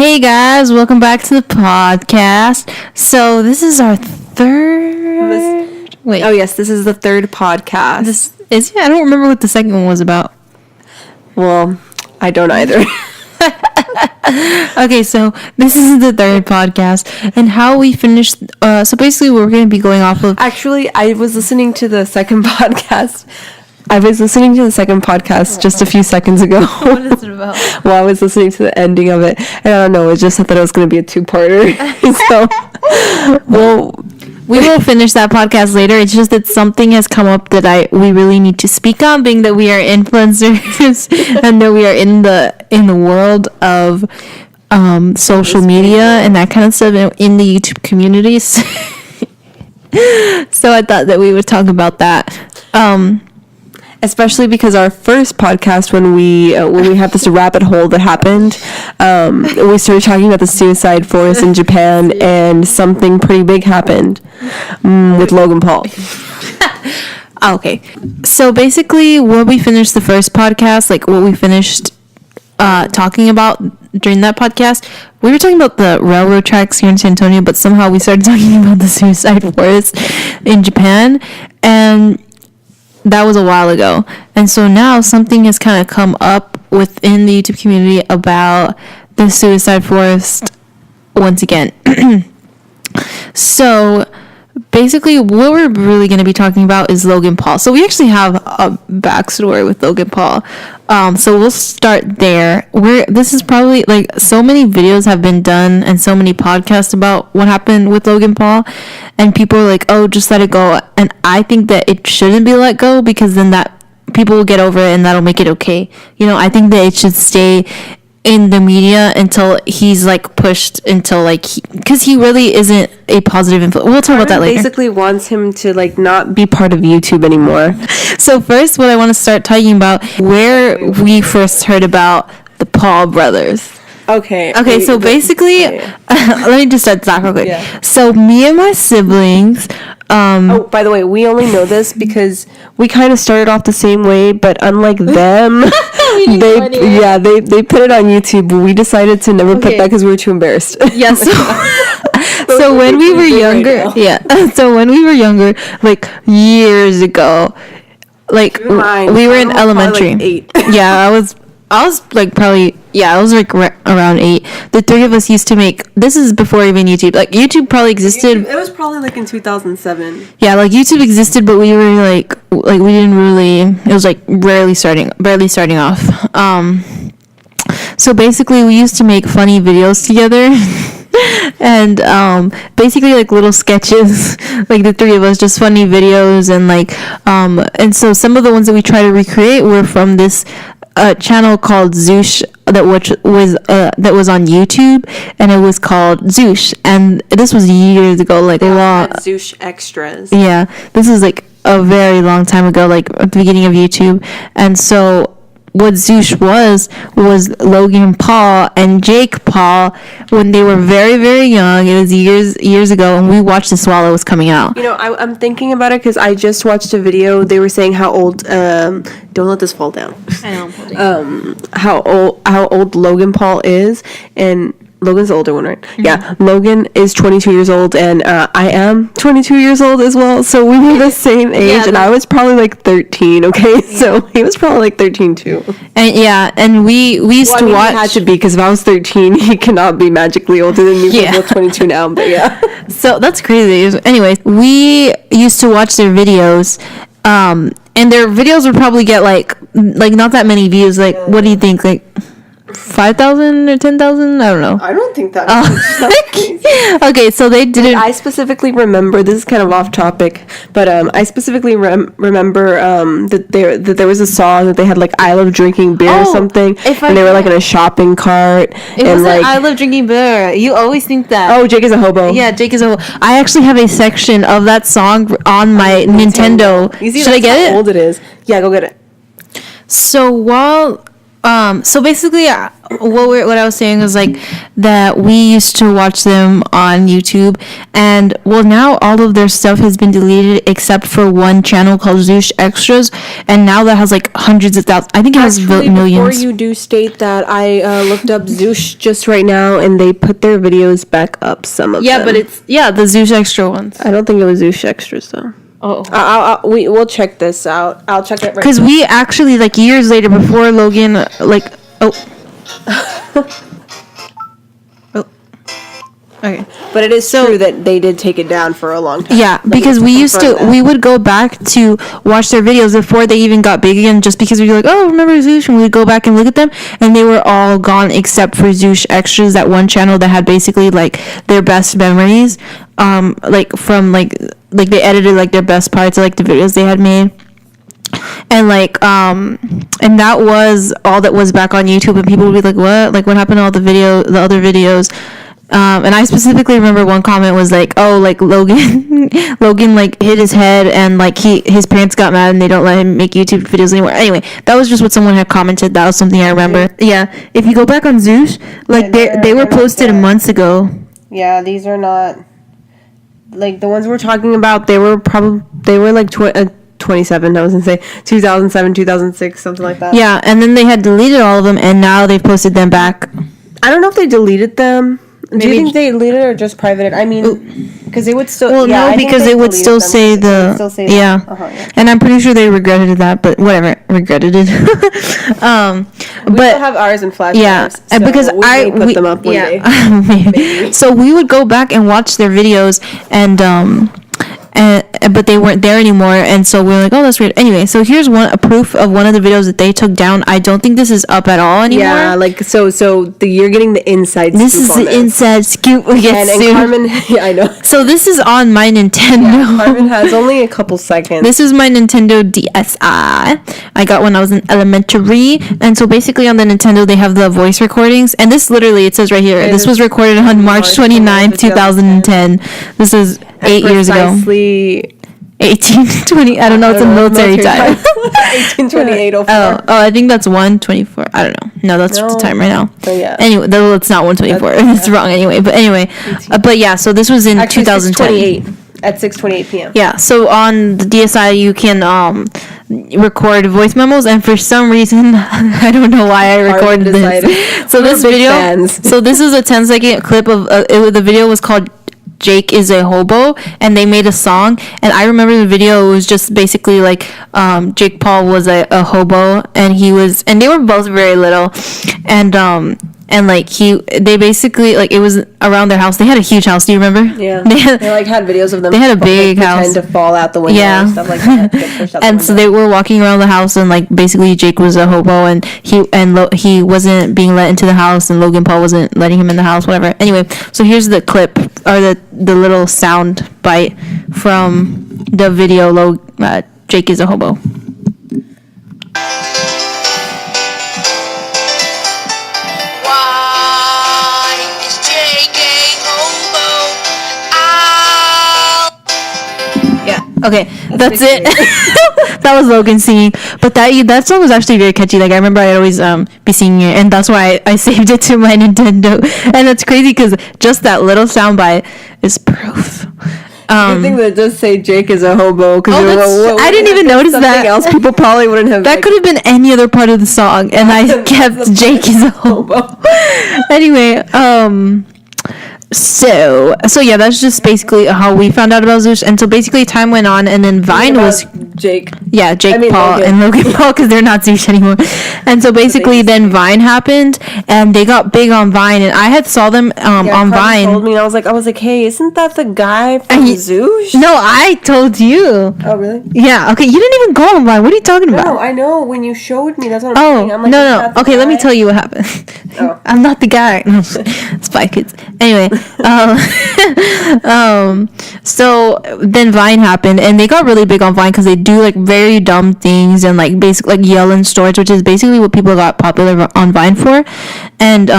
Hey guys, welcome back to the podcast. So this is our third... Wait. Oh yes, this is the third podcast. I don't remember what the second one was about. Well, I don't either. Okay, so this is the third podcast, and how we finished... so basically we're going to be going off of... Actually, I was listening to the second podcast. Just a few seconds ago. What is it about? Well, I was listening to the ending of it, and I don't know, I just thought that it was going to be a two-parter. We will finish that podcast later. It's just that something has come up that we really need to speak on, being that we are influencers and that we are in the world of social media and that kind of stuff in the YouTube communities. So I thought that we would talk about that. Especially because our first podcast, when we had this rabbit hole that happened, we started talking about the suicide forest in Japan, and something pretty big happened with Logan Paul. Okay, so basically, what we finished the first podcast, like what we finished talking about during that podcast, we were talking about the railroad tracks here in San Antonio, but somehow we started talking about the suicide forest in Japan, and that was a while ago. And so now something has kind of come up within the YouTube community about the suicide forest once again. So basically what we're really going to be talking about is Logan Paul. So we actually have a backstory with Logan Paul. So we'll start there. This is probably like so many videos have been done and so many podcasts about what happened with Logan Paul, and people are like, oh, just let it go. And I think that it shouldn't be let go, because then that people will get over it and that'll make it okay. You know, I think that it should stay in the media until he's like pushed until like because he really isn't a positive influence. We'll talk about that later. Basically wants him to like not be part of YouTube anymore. So first, what I want to start talking about where we first heard about the Paul brothers. Okay, so basically, let me just start that real quick. Yeah. So me and my siblings. Oh, by the way, we only know this because we kind of started off the same way, but unlike them, they put it on YouTube, but we decided to never put that because we were too embarrassed. Yeah, so when we were younger, so when we were younger, like years ago, like we were in elementary. Like 8. Yeah, I was like probably, I was like around 8. The three of us used to make, this is before even YouTube. Like YouTube probably existed. It was probably like in 2007. Yeah, like YouTube existed, but we were like we didn't really, it was like barely starting off. So basically we used to make funny videos together. And basically like little sketches, like the three of us, just funny videos, and like and so some of the ones that we try to recreate were from this channel called Zoosh that was on YouTube, and it was called Zoosh, and this was years ago, like a lot. Zoosh extras. Yeah, this is like a very long time ago, like at the beginning of YouTube. And so what Zoosh was Logan Paul and Jake Paul when they were very, very young. It was years ago, and we watched this while it was coming out. You know, I'm thinking about it because I just watched a video. They were saying how old. Don't let this fall down. I know. How old Logan Paul is, and Logan's the older one, right? Mm-hmm. Yeah, Logan is 22 years old, and I am 22 years old as well. So we were the same age, and I was probably like 13. Okay, yeah. So he was probably like 13 too. And we used to watch. He had to be, because if I was 13, he cannot be magically older than me. Yeah. We're both 22 now, but yeah. So that's crazy. Anyways, we used to watch their videos. And their videos would probably get like not that many views. Like, what do you think? Like 5,000 or 10,000? I don't know. I don't think that. Okay, so they didn't. I specifically remember, this is kind of off topic, but I specifically remember that there was a song that they had like "I Love Drinking Beer" or something, and they were like in a shopping cart. It wasn't like "I Love Drinking Beer." You always think that. Oh, Jake is a hobo. Yeah, Jake is a hobo. I actually have a section of that song on my Nintendo. You see, should I get how old it is? Yeah, go get it. So while So basically, what I was saying is like that we used to watch them on YouTube, and well, now all of their stuff has been deleted except for one channel called Zoosh Extras, and now that has like hundreds of thousands. I think it has millions. Before you do state that, I looked up Zoosh just right now, and they put their videos back up. Some of them. Yeah, but it's the Zoosh Extra ones. I don't think it was Zoosh Extras though. Oh, we'll check this out. I'll check it right now. Because we actually like years later, before Logan, like okay. But it is true that they did take it down for a long time. Yeah, because we would go back to watch their videos before they even got big again, just because we'd be like, oh, remember Zoosh? And we'd go back and look at them, and they were all gone except for Zoosh Extras, that one channel that had basically like their best memories, like from like they edited like their best parts of like the videos they had made. And like and that was all that was back on YouTube, and people would be like, what happened to all the other videos? And I specifically remember one comment was like, oh, like Logan like hit his head, and like his parents got mad and they don't let him make YouTube videos anymore. Anyway, that was just what someone had commented. That was something I remember. Yeah, if you go back on Zoosh, like they were posted months ago. Yeah, these are not like the ones we're talking about. They were like 27, I was gonna say 2007, 2006, something like that. Yeah, and then they had deleted all of them, and now they've posted them back. I don't know if they deleted them. Do you think they deleted or just privated? I mean, because they would still. Well, no, because it would still say yeah. And I'm pretty sure they regretted that, but whatever, regretted it. We still have ours in flash. Yeah, so because we put them up one day. Maybe. So we would go back and watch their videos, and but they weren't there anymore, and so we're like, oh, that's weird. Anyway, so here's a proof of one of the videos that they took down. I don't think this is up at all anymore. Yeah, like you're getting the inside this scoop. This is the inside scoop. We get and Carmen, yeah, I know. So this is on my Nintendo. Yeah, Carmen has only a couple seconds. This is my Nintendo DSi. I got when I was in elementary, and so basically on the Nintendo they have the voice recordings, and this literally, it says right here, this was recorded on March 29th, 2010. This is 8 years ago. 1820. I don't know. It's a military time. 1828. Oh, I think that's 124. I don't know. No, that's the time right now. Oh, yeah. Anyway, though it's not 124. It's wrong anyway. But anyway, but yeah. So this was in 2010. At 6:28 p.m. Yeah. So on the DSi you can record voice memos, and for some reason I don't know why I recorded this. So this video. So this is a 10-second clip of the video was called Jake is a Hobo, and they made a song, and I remember the video. It was just basically like Jake Paul was a hobo, and they were both very little, and like they basically, like, it was around their house. They had a huge house. Do you remember? Yeah. They had videos of them. They had a big house. Tend to fall out the window. Yeah. And stuff like that. And so they were walking around the house, and like basically Jake was a hobo, and he wasn't being let into the house, and Logan Paul wasn't letting him in the house. Whatever. Anyway, so here's the clip, or the little sound bite from the video. Jake is a hobo. Okay, that's it. That was Logan singing, but that song was actually very catchy. Like, I remember I'd always be singing it, and that's why I saved it to my Nintendo. And it's crazy because just that little soundbite is proof. Good thing that it does say Jake is a hobo, because I didn't even notice that. Else people probably wouldn't have. That could have been any other part of the song, and I kept Jake is a hobo. Anyway, So yeah, that's just basically how we found out about Zoosh. And so basically time went on, and then Vine was Jake. Yeah, Paul Logan. And Logan Paul, because they're not Zoosh anymore. And so basically then Vine happened, and they got big on Vine, and I had saw them on Vine. Told me, and I was like, hey, isn't that the guy from Zoosh? No, I told you. Oh, really? Yeah. Okay, you didn't even go on Vine. What are you talking about? No, I know when you showed me. That's what I'm saying. I'm like, no. Okay, let me tell you what happened. Oh. I'm not the guy. No, Spy Kids. Anyway. So then Vine happened, and they got really big on Vine because they do like very dumb things, and like basically like yell in stores, which is basically what people got popular on Vine for, and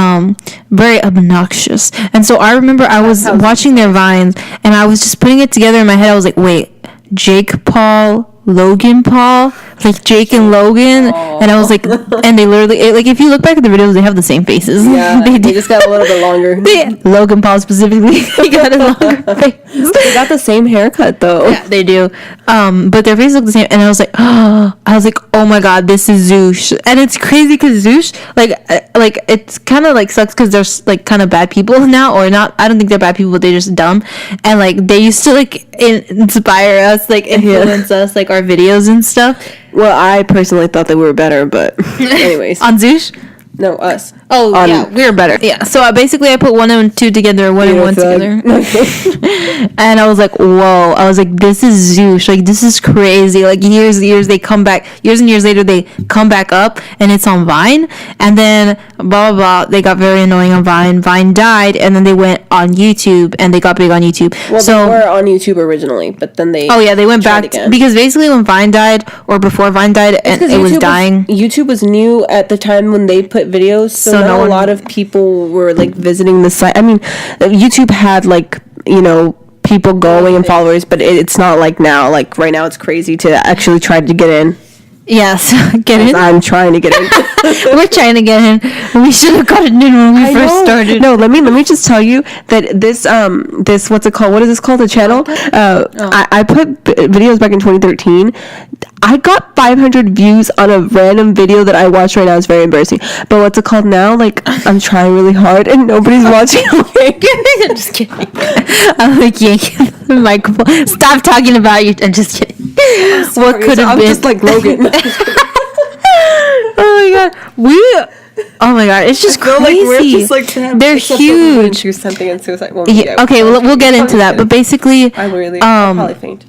very obnoxious. And so I remember I was watching their Vines, and I was just putting it together in my head. I was like, wait, Jake Paul, Logan Paul, like Jake and Logan, and I was like, and they literally, like, if you look back at the videos, they have the same faces. Yeah, they just got a little bit longer. Logan Paul specifically, he got a longer face. They got the same haircut though. Yeah, they do. But their faces look the same, and I was like, oh my god, this is Zoosh, and it's crazy because Zoosh, like it's kind of like sucks because there's like kind of bad people now, or not. I don't think they're bad people, but they're just dumb, and like they used to like inspire us, like influence us, like our videos and stuff. Well, I personally thought they were better, but anyways. On Zoosh? No, us. Oh, yeah, we're better. Yeah, so basically I put 1 and 2 together, 1 and 1 together. And I was like, whoa. I was like, this is Zoosh. Like, this is crazy. Like, years they come back. Years and years later, they come back up, and it's on Vine. And then, blah, blah, blah. They got very annoying on Vine. Vine died, and then they went on YouTube, and they got big on YouTube. Well, they were on YouTube originally, but then they... Oh, yeah, they went back. Because basically when Vine died, or before Vine died, and it was dying... YouTube was new at the time when they put videos, so a lot of people were like visiting the site. I mean, YouTube had like, you know, people going and followers, but it's not like now. Like right now, it's crazy to actually try to get in. Yes, get in. I'm trying to get in. We're trying to get in. We should have gotten in when we first started. No, let me just tell you that this what's it called? What is this called? The channel? I put videos back in 2013. I got 500 views on a random video that I watched right now. It's very embarrassing. But what's it called now? Like, I'm trying really hard and nobody's watching. I'm just kidding. I'm like yanking the microphone. Stop talking about you. I'm just kidding. What could have been? Just like Logan. Oh my god, it's just crazy. Like, we're just like them. They're huge. Do something in suicide. Well, okay, we'll get into that. But basically, I'll probably faint.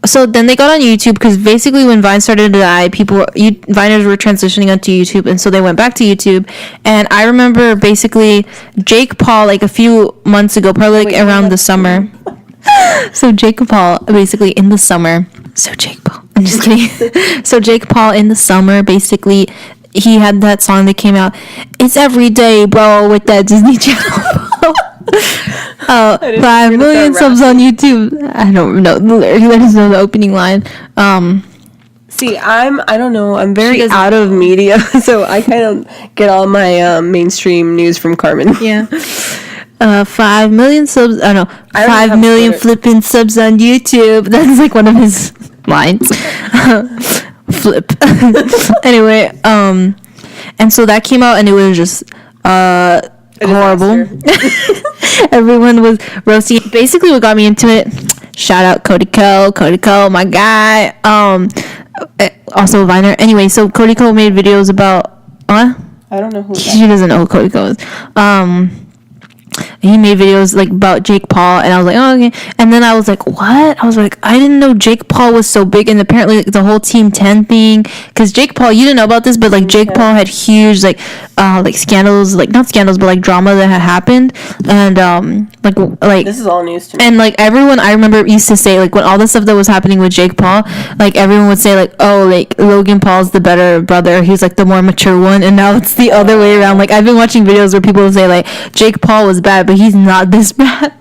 So then they got on YouTube because basically when Vine started to die, Viners were transitioning onto YouTube, and so they went back to YouTube. And I remember basically Jake Paul, like a few months ago, probably like around the summer. So Jake Paul, basically in the summer. So Jake Paul, I'm just kidding. So Jake Paul in the summer, basically, he had that song that came out. It's every day, bro, with that Disney Channel. 5 million subs on YouTube. I don't know the lyrics. I just know the opening line. See, I don't know. I'm very out of media, so I kind of get all my mainstream news from Carmen. Yeah. 5 million subs. I don't know. 5 million flipping subs on YouTube. That's like one of his lines. Flip. Anyway, and so that came out, and it was just horrible. Everyone was roasting. Basically, what got me into it. Shout out Cody Ko, my guy. Also a Viner. Anyway, so Cody Ko made videos about what? I don't know who. She doesn't know who Cody Ko is. He made videos like about Jake Paul, and I was like, oh, okay. And then I was like, what? I was like, I didn't know Jake Paul was so big, and apparently like, the whole Team 10 thing, because Jake Paul, you didn't know about this, but like Jake Paul had huge like scandals, like not scandals, but like drama that had happened, and like this is all news to me. And like everyone, I remember used to say like when all the stuff that was happening with Jake Paul, like everyone would say like, oh, like Logan Paul's the better brother, he's like the more mature one, and now it's the other way around. Like I've been watching videos where people would say like Jake Paul was bad, but he's not this bad.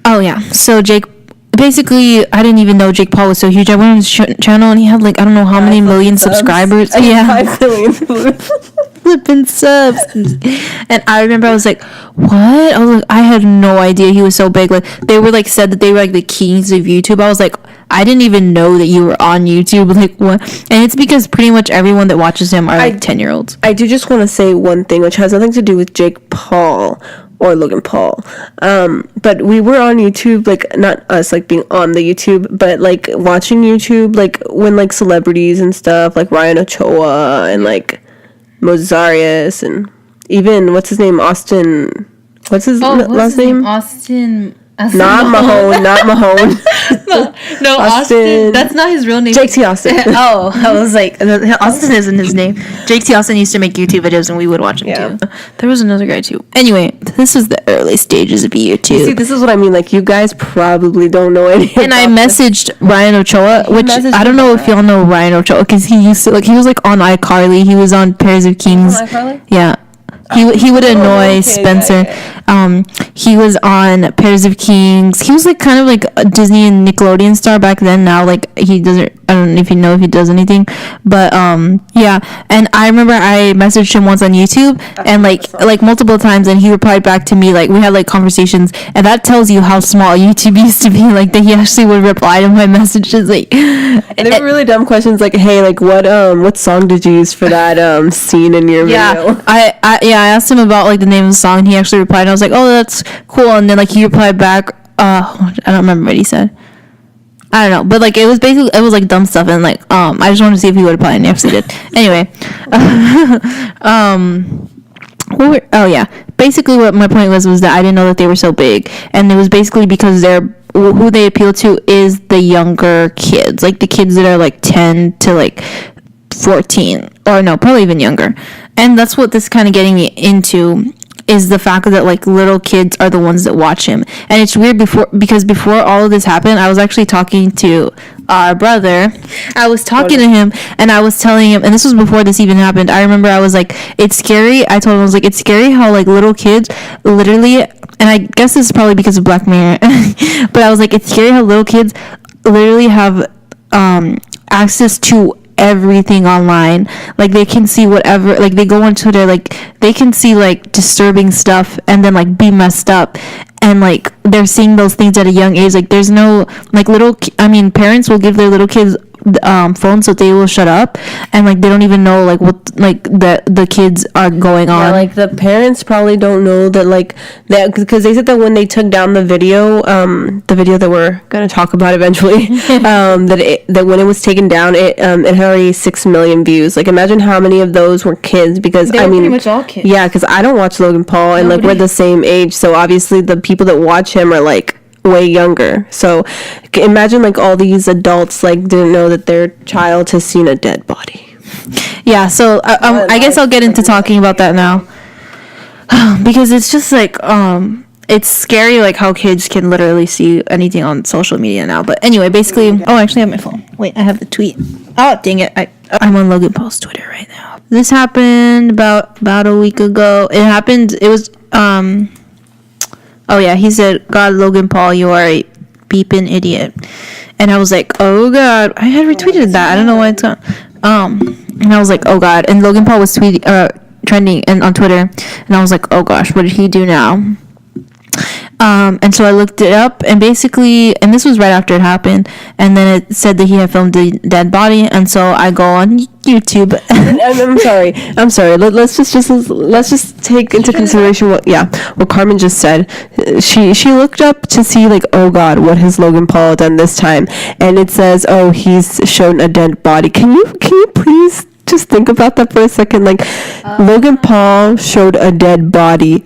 Oh yeah, so Jake, basically I didn't even know Jake Paul was so huge. I went on his channel and he had like I don't know how many million subscribers. Yeah, 5 million flipping subs. And I remember I was like, what? I was like, I had no idea he was so big. Like they were like said that they were like the kings of YouTube. I was like, I didn't even know that you were on YouTube. Like what? And it's because pretty much everyone that watches him are like 10-year-olds. I do just want to say one thing, which has nothing to do with Jake Paul or Logan Paul. But we were on YouTube, like not us like being on the YouTube, but like watching YouTube, like when like celebrities and stuff, like Ryan Ochoa and like Mozarius and even what's his name, Austin. What's his last name? Austin. Not Mahone. No, Austin. That's not his real name. Jake T. Austin. Oh, I was like, Austin isn't his name. Jake T. Austin used to make YouTube videos, and we would watch him too. There was another guy too. Anyway, this is the early stages of YouTube. See, this is what I mean. Like, you guys probably don't know anything. And I messaged Ryan Ochoa, which I don't know if y'all know Ryan Ochoa, because he used to he was like on iCarly. He was on Pairs of Kings. On iCarly? Yeah. He would annoy okay, Spencer. yeah. He was on Pairs of Kings. He was like kind of like a Disney and Nickelodeon star back then. Now like he doesn't. I don't know if you know if he does anything, but yeah. And I remember I messaged him once on YouTube and like multiple times, and he replied back to me. Like we had like conversations, and that tells you how small YouTube used to be. Like that he actually would reply to my messages. Like And they were really dumb questions like, hey, like what song did you use for that scene in your video? I asked him about like the name of the song, and he actually replied, and I was like, oh, that's cool. And then like he replied back, I don't remember what he said. I don't know, but like it was like dumb stuff, and like I just wanted to see if he would reply, and he actually did. Anyway, basically what my point was that I didn't know that they were so big, and it was basically because who they appeal to is the younger kids, like the kids that are like 10 to like 14, or no, probably even younger. And that's what this kind of getting me into, is the fact that like little kids are the ones that watch him. And it's weird because before all of this happened, I was actually talking to our brother. I was talking to him, and I was telling him, and this was before this even happened. I remember I was like, it's scary. I told him, I was like, it's scary how like little kids literally, and I guess this is probably because of Black Mirror, but I was like, it's scary how little kids literally have access to everything online. Like they can see whatever, like they go on Twitter, like they can see like disturbing stuff and then like be messed up, and like they're seeing those things at a young age. Like there's no like parents will give their little kids phones so they will shut up, and like they don't even know like what like the kids are going on. Yeah, like the parents probably don't know that, like that, because they said that when they took down the video that we're gonna talk about eventually, that when it was taken down, it had already 6 million views. Like imagine how many of those were kids, because They were pretty much all kids. Yeah, because I don't watch Logan Paul, and like we're the same age, so obviously the people that watch him are like way younger. So imagine like all these adults like didn't know that their child has seen a dead body. Yeah, so I guess I'll get into talking about that now, because it's just like it's scary like how kids can literally see anything on social media now. But anyway, basically, actually I have my phone. Wait, I have the tweet. Oh dang it, I'm on Logan Paul's Twitter right now. This happened about a week ago. It was oh yeah, he said, God, Logan Paul, you are a beeping idiot. And I was like, oh God, I had retweeted that. I don't know why it's gone. And I was like, oh God. And Logan Paul was trending on Twitter. And I was like, oh gosh, what did he do now? And so I looked it up, and basically, and this was right after it happened, and then it said that he had filmed the dead body, and so I go on YouTube. I'm sorry. Let's just take into consideration what Carmen just said. She looked up to see like, oh God, what has Logan Paul done this time? And it says, oh, he's shown a dead body. Can you please just think about that for a second? Like, Logan Paul showed a dead body.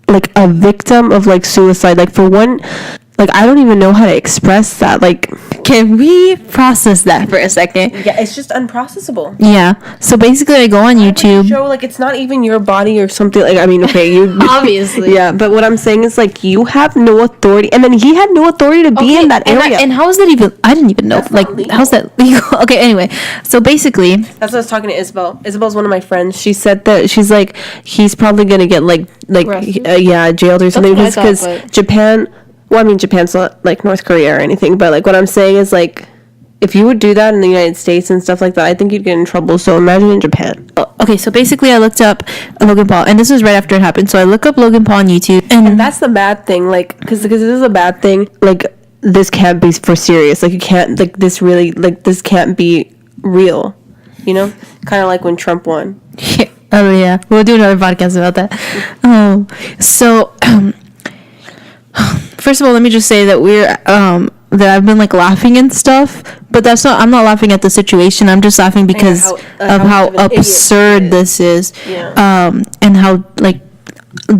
Like a victim of like suicide. Like for one, like I don't even know how to express that. Like, can we process that for a second? Yeah, it's just unprocessable. Yeah. So basically, I go on YouTube. Show like it's not even your body or something. Like I mean, okay, you obviously. Yeah, but what I'm saying is like you have no authority, and then he had no authority to be in that area. And how is that even? I didn't even know. That's like, how's that legal? Okay. Anyway, so basically, that's what I was talking to Isabel. Isabel's one of my friends. She said that she's like he's probably gonna get like jailed or something because Japan. Well, I mean, Japan's not like North Korea or anything, but like what I'm saying is like, if you would do that in the United States and stuff like that, I think you'd get in trouble. So imagine in Japan. Okay, so basically I looked up Logan Paul, and this was right after it happened. So I look up Logan Paul on YouTube, and that's the bad thing, like, because this is a bad thing. Like, this can't be for serious. Like, you can't, like, this can't be real. You know? Kind of like when Trump won. Oh, yeah. We'll do another podcast about that. So... First of all, let me just say that that I've been like laughing and stuff, but I'm not laughing at the situation. I'm just laughing because of how absurd this is. Yeah. And how like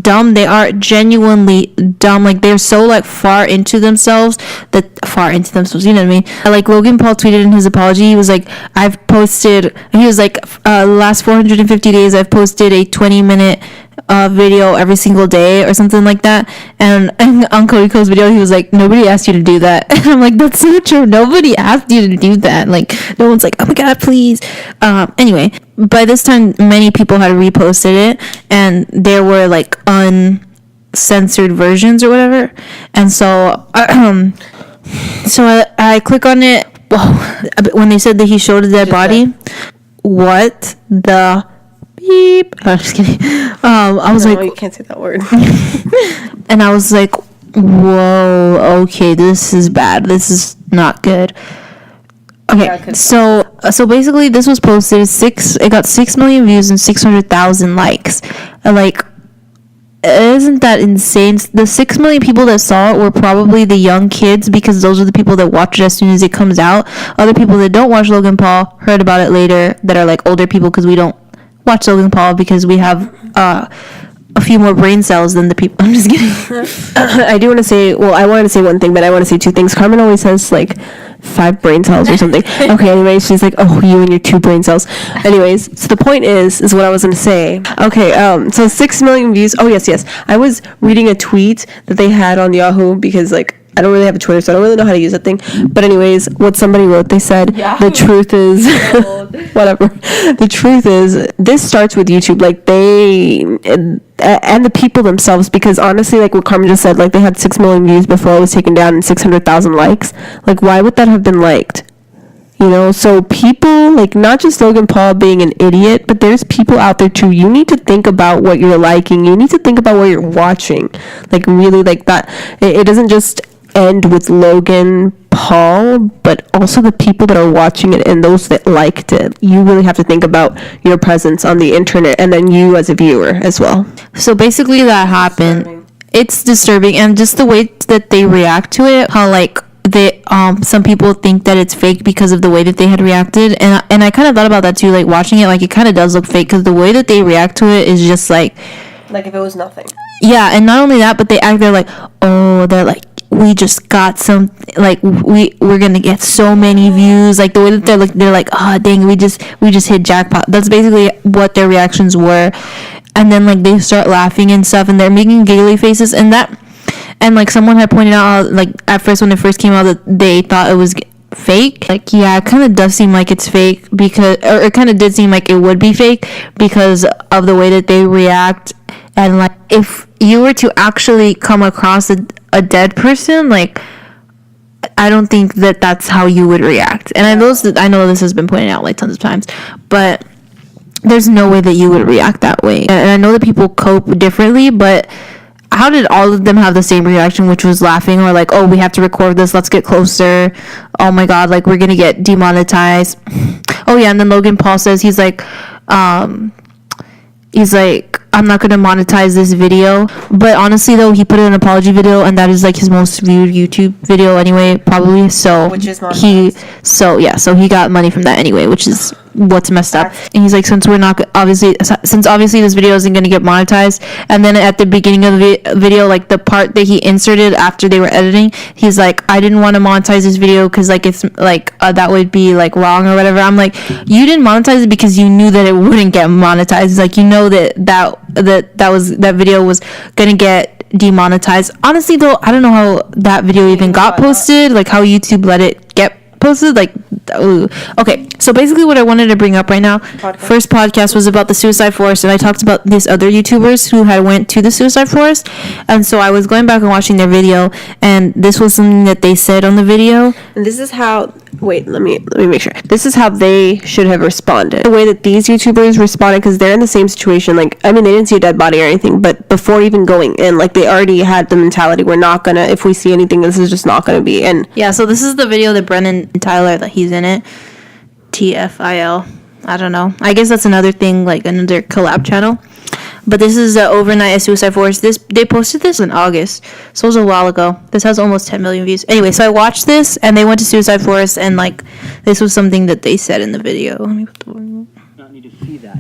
dumb they are, genuinely dumb. Like they're so like far into themselves, you know what I mean? Like Logan Paul tweeted in his apology, he was like, last 450 days I've posted a 20-minute video every single day or something like that. And on Cody Co's video, he was like, nobody asked you to do that. And I'm like, that's so true. Nobody asked you to do that. Like, no one's like, oh my God, please. Anyway, by this time, many people had reposted it, and there were like uncensored versions or whatever. And so I click on it. Whoa. When they said that he showed a dead body, what the beep? I'm just kidding. I was like, you can't say that word. And I was like, whoa, okay, this is bad. This is not good. Okay, yeah, so basically this was posted it got 6 million views and 600,000 likes. Like, isn't that insane? The 6 million people that saw it were probably the young kids, because those are the people that watch it as soon as it comes out. Other people that don't watch Logan Paul heard about it later, that are like older people, because we don't watch Logan Paul because we have a few more brain cells than the people. I'm just kidding. I do want to say, well, I wanted to say one thing, but I want to say two things. Carmen always says like 5 brain cells or something. Okay, anyway, she's like, oh, you and your 2 brain cells. Anyways, so the point is what I was going to say. Okay, so 6 million views. Oh, yes. I was reading a tweet that they had on Yahoo, because like, I don't really have a Twitter, so I don't really know how to use that thing. But anyways, what somebody wrote, they said, the truth is, whatever. The truth is, this starts with YouTube. Like, and the people themselves, because honestly, like what Carmen just said, like they had 6 million views before it was taken down and 600,000 likes. Like, why would that have been liked? You know, so people, like, not just Logan Paul being an idiot, but there's people out there too. You need to think about what you're liking. You need to think about what you're watching. Like, really, like that. It doesn't just end with Logan Paul, but also the people that are watching it and those that liked it. You really have to think about your presence on the internet, and then you as a viewer as well. So basically that happened. It's disturbing, and just the way that they react to it, how like they some people think that it's fake because of the way that they had reacted, and I kind of thought about that too, like watching it, like it kind of does look fake, because the way that they react to it is just like if it was nothing. Yeah, and not only that, but they're like, oh, they're like, we just got some, like, we're gonna get so many views. Like, the way that they're like, oh dang, we just hit jackpot. That's basically what their reactions were. And then like they start laughing and stuff, and they're making giggly faces, and like someone had pointed out, like at first when it first came out, that they thought it was fake. Like, yeah, it kind of does seem like it's fake, because, or it kind of did seem like it would be fake because of the way that they react. And like, if you were to actually come across a dead person, like, I don't think that that's how you would react. And I know this has been pointed out like tons of times, but there's no way that you would react that way. And I know that people cope differently, but how did all of them have the same reaction, which was laughing, or like, oh, we have to record this, let's get closer, oh my god, like we're gonna get demonetized. Oh yeah, and then Logan Paul says he's like I'm not gonna monetize this video. But honestly though, he put an apology video, and that is like his most viewed YouTube video anyway, probably. So which is monetized. So he got money from that anyway, which is what's messed up. And he's like, since obviously this video isn't gonna get monetized, and then at the beginning of the video, like the part that he inserted after they were editing, he's like, I didn't want to monetize this video because like it's like that would be like wrong or whatever. I'm like, you didn't monetize it because you knew that it wouldn't get monetized. It's like, you know that video was gonna get demonetized. Honestly though, I don't know how that video even got posted, like how YouTube let it get posted. Like, ooh. Okay, so basically what I wanted to bring up right now, first podcast was about the suicide forest, and I talked about these other YouTubers who had went to the suicide forest. And so I was going back and watching their video, and this was something that they said on the video. And this is how, wait, let me make sure. This is how they should have responded. The way that these YouTubers responded, because they're in the same situation. Like, I mean, they didn't see a dead body or anything, but before even going in, like, they already had the mentality, we're not gonna, if we see anything, this is just not gonna be. And yeah, so this is the video that Brennan and Tyler, that he's in it. TFIL. I don't know. I guess that's another thing, like another collab channel. But this is the overnight at Suicide Forest. They posted this in August, so it was a while ago. This has almost 10 million views. Anyway, so I watched this, and they went to Suicide Forest, and like this was something that they said in the video. Let me put the volume up. Not need to see that.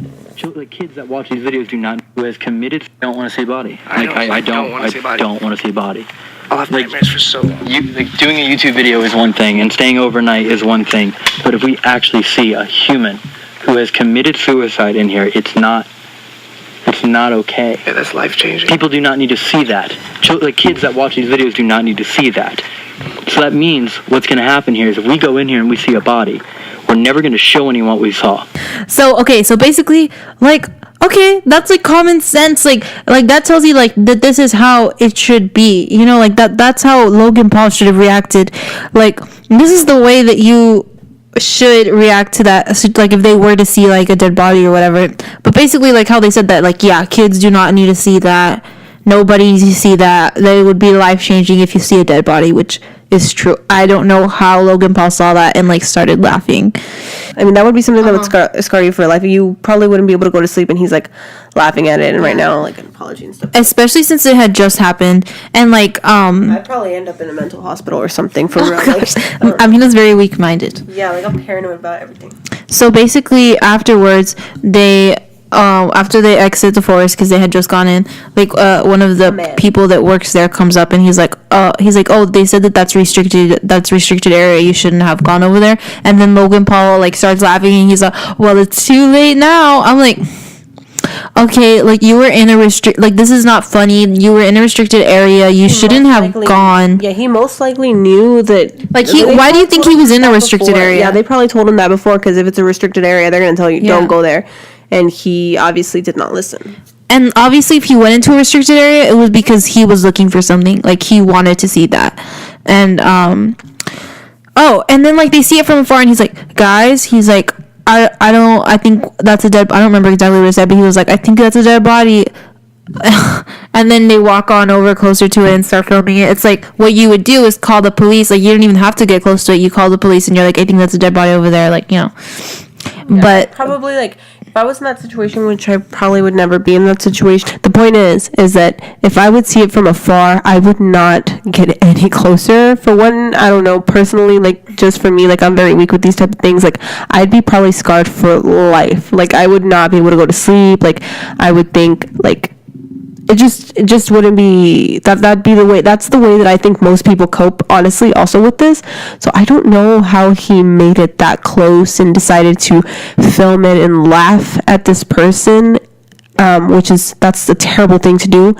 Like kids that watch these videos do not, who has committed, don't want to see body. I don't want to see body. I'll have nightmares for so long. Doing a YouTube video is one thing, and staying overnight is one thing. But if we actually see a human who has committed suicide in here, it's not It's not okay. Yeah, that's life-changing. People do not need to see that. Like kids that watch these videos do not need to see that. So that means what's going to happen here is if we go in here and we see a body, we're never going to show anyone what we saw. So basically, like, okay, that's like common sense. Like that tells you like that this is how it should be. You know, like that's how Logan Paul should have reacted. Like, this is the way that you should react to that, like if they were to see like a dead body or whatever. But basically, like how they said that, like, yeah, kids do not need to see that, nobody needs to see that it would be life-changing if you see a dead body, which is true. I don't know how Logan Paul saw that and like started laughing. I mean, that would be something that would scar you for life. You probably wouldn't be able to go to sleep, and he's like laughing at it, and right now like an apology and stuff, especially since it had just happened. And like I'd probably end up in a mental hospital or something for real. I mean, that's very weak-minded. Yeah, like I'm paranoid about everything. So basically afterwards, they after they exit the forest, because they had just gone in, like one of the people that works there comes up, and he's like, oh, they said that's restricted area, you shouldn't have gone over there. And then Logan Paul like starts laughing, and he's like, well, it's too late now. I'm like, okay, like you were in a like this is not funny, you were in a restricted area, you shouldn't have gone. Yeah, he most likely knew that. Like why do you think he was in a restricted area? Yeah, they probably told him that before, because if it's a restricted area, they're gonna tell you don't go there. And he obviously did not listen. And obviously, if he went into a restricted area, it was because he was looking for something. Like, he wanted to see that. And, and then, like, they see it from afar, and he's like, guys, he's like, I think that's a dead, I don't remember exactly what he said, but he was like, I think that's a dead body. And then they walk on over closer to it and start filming it. It's like, what you would do is call the police. Like, you don't even have to get close to it. You call the police, and you're like, I think that's a dead body over there. Like, you know. Yeah, but probably, like, if I was in that situation, which I probably would never be in that situation, the point is that if I would see it from afar, I would not get any closer. For one, I don't know, personally, like, just for me, like, I'm very weak with these type of things. Like, I'd be probably scarred for life. Like, I would not be able to go to sleep. Like, I would think, like, it just wouldn't be that'd be the way. That's the way that I think most people cope, honestly, also with this. So I don't know how he made it that close and decided to film it and laugh at this person, that's a terrible thing to do,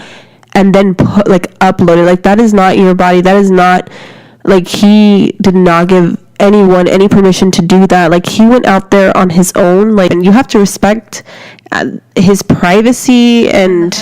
and then upload it. Like, that is not your body. That is not, like, he did not give anyone any permission to do that. Like, he went out there on his own. Like, and you have to respect his privacy and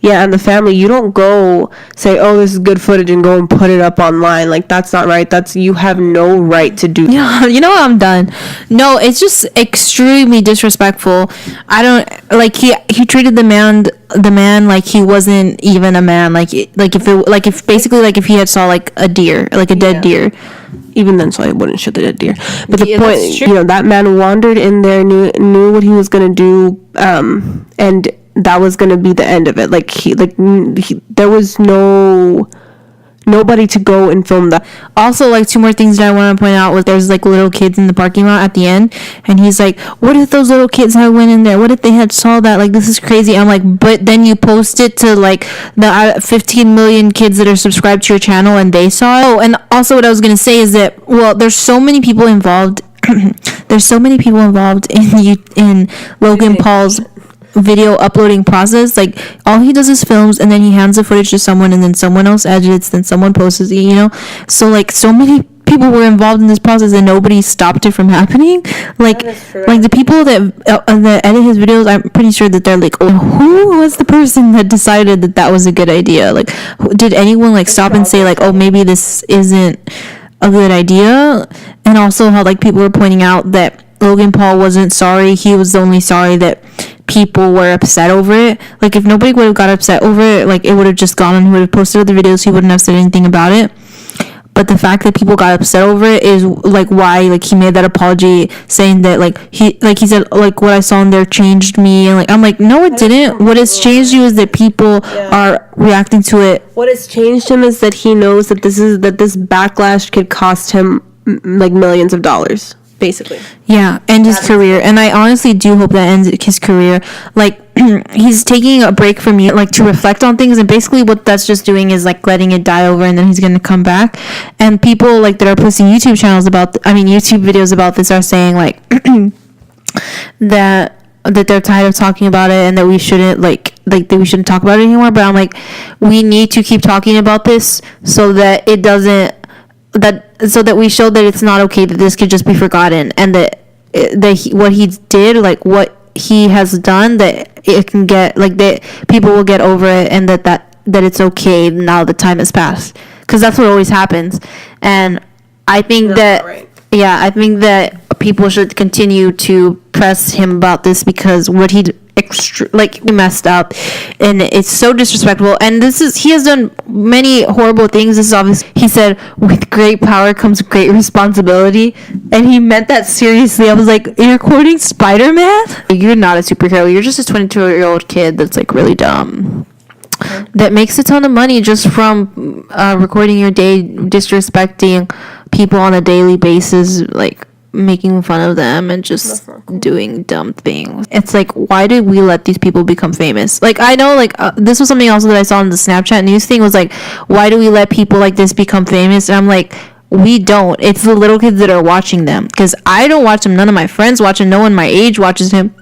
and the family. You don't go say, oh, this is good footage, and go and put it up online. Like, that's not right. You have no right to do that. You know what, I'm done. No, it's just extremely disrespectful. I don't like, he treated the man like he wasn't even a man. Like if he had saw like a deer, like a dead deer. Even then, so I wouldn't shoot the dead deer. But the point, that man wandered in there, knew what he was gonna do, and that was gonna be the end of it. There was nobody to go and film that. Also, like, two more things that I want to point out was there's like little kids in the parking lot at the end, and he's like, what if those little kids had went in there? What if they had saw that? Like, this is crazy. I'm like, but then you post it to like the 15 million kids that are subscribed to your channel, and they saw it. Oh, and also what I was gonna say is that, well, there's so many people involved. There's so many people involved in Logan Paul's video uploading process. Like, all he does is films, and then he hands the footage to someone, and then someone else edits, then someone posts it, you know. So like, so many people were involved in this process, and nobody stopped it from happening. Like the people that edit his videos, I'm pretty sure that they're like, oh, who was the person that decided that was a good idea? Like, did anyone like stop and say like, oh, maybe this isn't a good idea? And also how like people were pointing out that Logan Paul wasn't sorry. He was only sorry that people were upset over it. Like, if nobody would have got upset over it, like, it would have just gone on. He would have posted other videos. He wouldn't have said anything about it. But the fact that people got upset over it is like why like he made that apology, saying that he said like, what I saw in there changed me, and like, I'm like, no, it didn't. What has changed you is that people are reacting to it. What has changed him is that he knows that this backlash could cost him like millions of dollars, basically. Yeah, and his career. And I honestly do hope that ends his career. Like, he's taking a break from you, like, to reflect on things, and basically what that's just doing is like letting it die over, and then he's gonna come back. And people like that are posting YouTube videos about this are saying like that that they're tired of talking about it and that we shouldn't that we shouldn't talk about it anymore. But I'm like, we need to keep talking about this so that it doesn't so that we show that it's not okay that this could just be forgotten, and that what he did, like what he has done, that it can get that people will get over it, and that it's okay now the time has passed, because that's what always happens. And I think I think that people should continue to press him about this, because what he he messed up, and it's so disrespectful. And he has done many horrible things. This is obvious. He said, with great power comes great responsibility, and he meant that seriously. I was like, you're quoting Spider-Man? You're not a superhero. You're just a 22-year-old kid that's like really dumb, that makes a ton of money just from recording your day, disrespecting people on a daily basis, like making fun of them and just doing dumb things. It's like, why did we let these people become famous? Like, I know, like, this was something else that I saw in the Snapchat news thing, was like, why do we let people like this become famous? And I'm like, we don't. It's the little kids that are watching them, because I don't watch them. None of my friends watch him. No one my age watches him.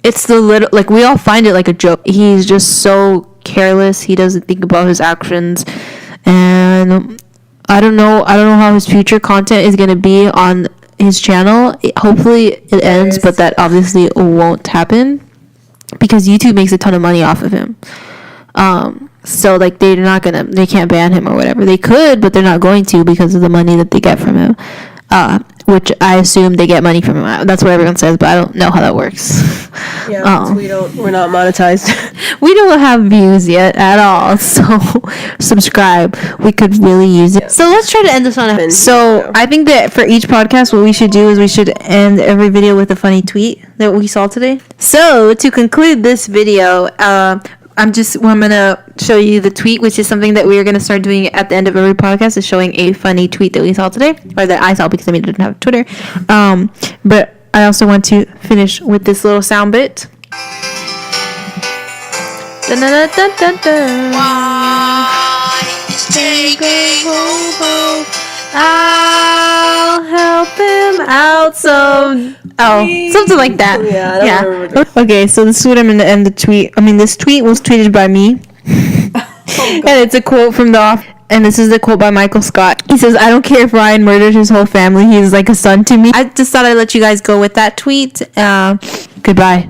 It's the little, like, we all find it like a joke. He's just so careless. He doesn't think about his actions, and I don't know how his future content is going to be on his channel. Hopefully it ends, but that obviously won't happen, because YouTube makes a ton of money off of him. So like they can't ban him or whatever. They could, but they're not going to, because of the money that they get from him, which I assume they get money from him. That's what everyone says, but I don't know how that works. Yeah, we're not monetized. We don't have views yet at all, so subscribe. We could really use it. So let's try to end this on a... So I think that for each podcast, what we should do is we should end every video with a funny tweet that we saw today. So to conclude this video, I'm gonna show you the tweet, which is something that we are gonna start doing at the end of every podcast, is showing a funny tweet that we saw today, or that I saw, because I didn't have Twitter. But I also want to finish with this little sound bit. I'll help him out some. Something like that. Yeah, I don't remember. Okay, so this is what I'm gonna end the tweet. This tweet was tweeted by me. And it's a quote from and this is the quote by Michael Scott. He says, "I don't care if Ryan murdered his whole family. He's like a son to me." I just thought I'd let you guys go with that tweet. Goodbye.